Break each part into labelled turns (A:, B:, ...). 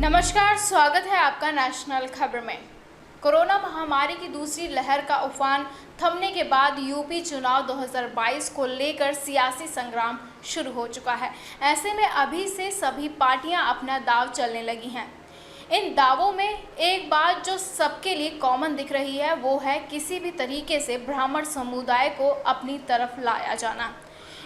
A: नमस्कार, स्वागत है आपका नेशनल खबर में। कोरोना महामारी की दूसरी लहर का उफान थमने के बाद यूपी चुनाव 2022 को लेकर सियासी संग्राम शुरू हो चुका है। ऐसे में अभी से सभी पार्टियां अपना दांव चलने लगी हैं। इन दावों में एक बात जो सबके लिए कॉमन दिख रही है वो है किसी भी तरीके से ब्राह्मण समुदाय को अपनी तरफ लाया जाना।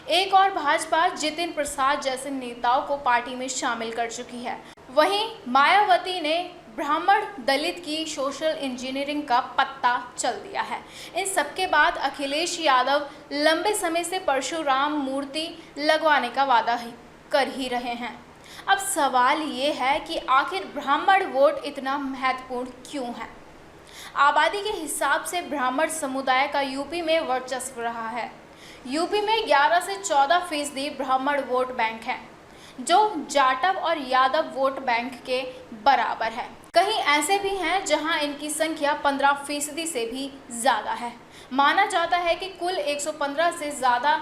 A: एक और भाजपा जितिन प्रसाद जैसे नेताओं को पार्टी में शामिल कर चुकी है। वहीं मायावती ने ब्राह्मण दलित की सोशल इंजीनियरिंग का पत्ता चल दिया है। इन सबके बाद अखिलेश यादव लंबे समय से परशुराम मूर्ति लगवाने का वादा कर ही रहे हैं। अब सवाल ये है कि आखिर ब्राह्मण वोट इतना महत्वपूर्ण क्यों है। आबादी के हिसाब से ब्राह्मण समुदाय का यूपी में वर्चस्व रहा है। यूपी में 11 से 14% ब्राह्मण वोट बैंक है, जो जाटव और यादव वोट बैंक के बराबर है। कहीं ऐसे भी हैं जहां इनकी संख्या 15% से भी ज़्यादा है। माना जाता है कि कुल 115 से ज़्यादा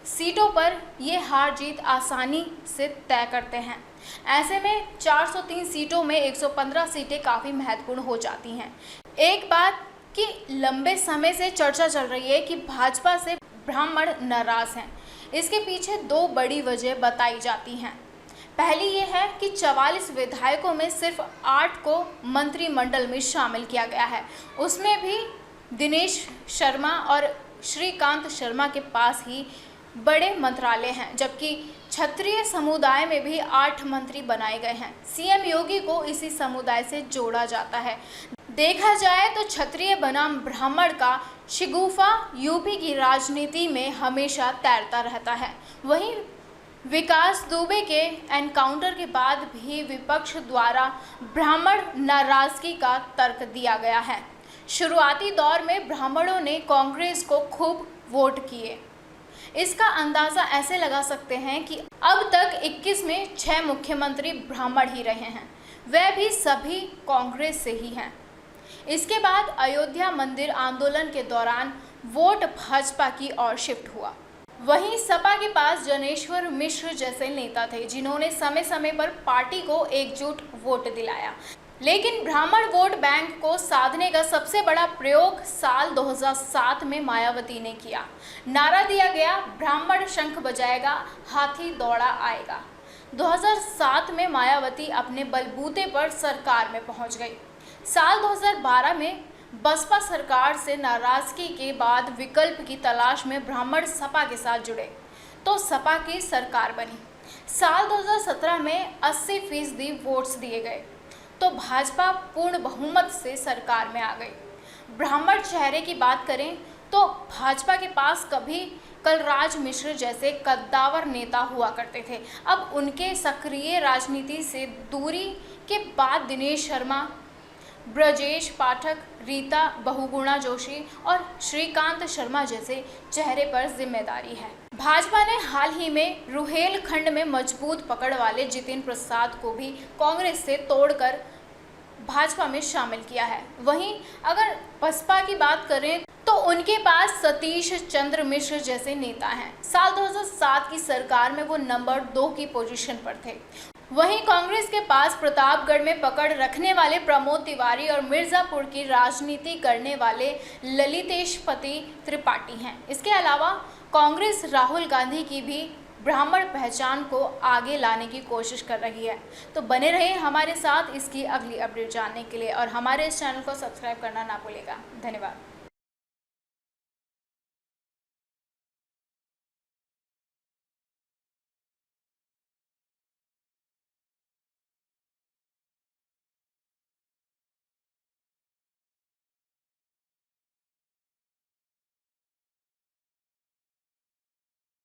A: सीटों पर ये हार जीत आसानी से तय करते हैं। ऐसे में 403 सीटों में 115 सीटें काफ़ी महत्वपूर्ण हो जाती हैं। एक बात की लंबे समय से चर्चा चल रही है कि भाजपा से ब्राह्मण नाराज हैं। इसके पीछे दो बड़ी वजह बताई जाती हैं। पहली ये है कि 44 विधायकों में सिर्फ 8 को मंत्रिमंडल में शामिल किया गया है। उसमें भी दिनेश शर्मा और श्रीकांत शर्मा के पास ही बड़े मंत्रालय हैं, जबकि क्षत्रिय समुदाय में भी 8 मंत्री बनाए गए हैं। सीएम योगी को इसी समुदाय से जोड़ा जाता है। देखा जाए तो क्षत्रिय बनाम ब्राह्मण का शिगुफा यूपी की राजनीति में हमेशा तैरता रहता है। वहीं विकास दुबे के एनकाउंटर के बाद भी विपक्ष द्वारा ब्राह्मण नाराजगी का तर्क दिया गया है। शुरुआती दौर में ब्राह्मणों ने कांग्रेस को खूब वोट किए। इसका अंदाज़ा ऐसे लगा सकते हैं कि अब तक 21 में 6 मुख्यमंत्री ब्राह्मण ही रहे हैं, वह भी सभी कांग्रेस से ही हैं। इसके बाद अयोध्या मंदिर आंदोलन के दौरान वोट भाजपा की ओर शिफ्ट हुआ। वहीं सपा के पास जनेश्वर मिश्र जैसे नेता थे, जिन्होंने समय समय पर पार्टी को एकजुट वोट दिलाया। लेकिन ब्राह्मण वोट बैंक को साधने का सबसे बड़ा प्रयोग साल 2007 में मायावती ने किया। नारा दिया गया, ब्राह्मण शंख बजाएगा, हाथी दौड़ा आएगा। 2007 में मायावती अपने बलबूते पर सरकार में पहुंच गई। साल 2012 में बसपा सरकार से नाराजगी के बाद विकल्प की तलाश में ब्राह्मण सपा के साथ जुड़े तो सपा की सरकार बनी। साल 2017 में 80% वोट्स दिए गए तो भाजपा पूर्ण बहुमत से सरकार में आ गई। ब्राह्मण चेहरे की बात करें तो भाजपा के पास कभी कलराज मिश्र जैसे कद्दावर नेता हुआ करते थे। अब उनके सक्रिय राजनीति से दूरी के बाद दिनेश शर्मा, ब्रजेश पाठक, रीता बहुगुणा जोशी और श्रीकांत शर्मा जैसे चेहरे पर जिम्मेदारी है। भाजपा ने हाल ही में रुहेलखंड में मजबूत पकड़ वाले जितिन प्रसाद को भी कांग्रेस से तोड़कर भाजपा में शामिल किया है। वहीं अगर बसपा की बात करें तो उनके पास सतीश चंद्र मिश्र जैसे नेता हैं। साल 2007 की सरकार में वो नंबर 2 की पोजीशन पर थे। वहीं कांग्रेस के पास प्रतापगढ़ में पकड़ रखने वाले प्रमोद तिवारी और मिर्जापुर की राजनीति करने वाले ललितेशपति त्रिपाठी हैं। इसके अलावा कांग्रेस राहुल गांधी की भी ब्राह्मण पहचान को आगे लाने की कोशिश कर रही है। तो बने रहे हमारे साथ इसकी अगली अपडेट जानने के लिए और हमारे इस चैनल को सब्सक्राइब करना ना भूलिएगा। धन्यवाद।